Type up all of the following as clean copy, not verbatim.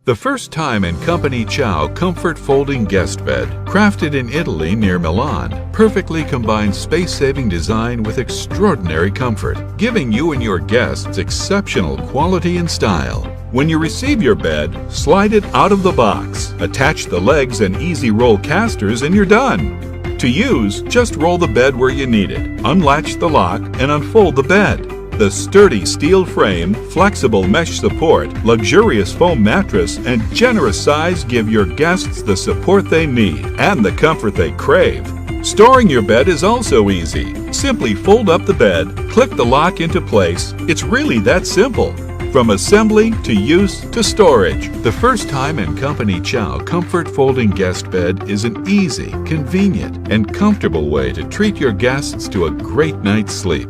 The FirsTime & Company CIAO Comfort Folding Guest Bed, crafted in Italy near Milan, perfectly combines space-saving design with extraordinary comfort, giving you and your guests exceptional quality and style. When you receive your bed, slide it out of the box, attach the legs and easy roll casters, and you're done. To use, just roll the bed where you need it, unlatch the lock, and unfold the bed. The sturdy steel frame, flexible mesh support, luxurious foam mattress, and generous size give your guests the support they need and the comfort they crave. Storing your bed is also easy. Simply fold up the bed, click the lock into place. It's really that simple. From assembly to use to storage, the FirsTime & Company CIAO Comfort Folding Guest Bed is an easy, convenient, and comfortable way to treat your guests to a great night's sleep.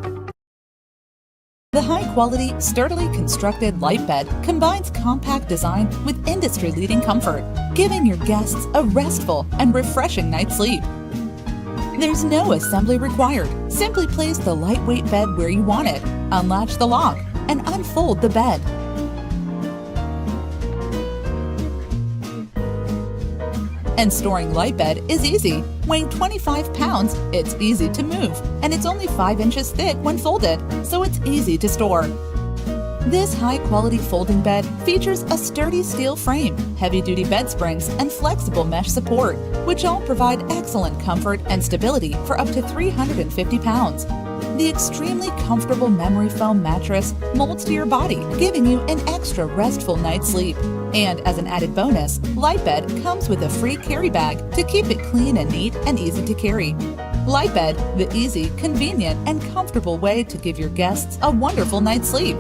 The high-quality, sturdily constructed LiteBed combines compact design with industry-leading comfort, giving your guests a restful and refreshing night's sleep. There's no assembly required. Simply place the lightweight bed where you want it, unlatch the lock, and unfold the bed. And storing LiteBed is easy. Weighing 25 pounds, it's easy to move, and it's only 5 inches thick when folded, so it's easy to store. This high-quality folding bed features a sturdy steel frame, heavy-duty bed springs, and flexible mesh support, which all provide excellent comfort and stability for up to 350 pounds. The extremely comfortable memory foam mattress molds to your body, giving you an extra restful night's sleep. And as an added bonus, LiteBed comes with a free carry bag to keep it clean and neat and easy to carry. LiteBed, the easy, convenient, and comfortable way to give your guests a wonderful night's sleep.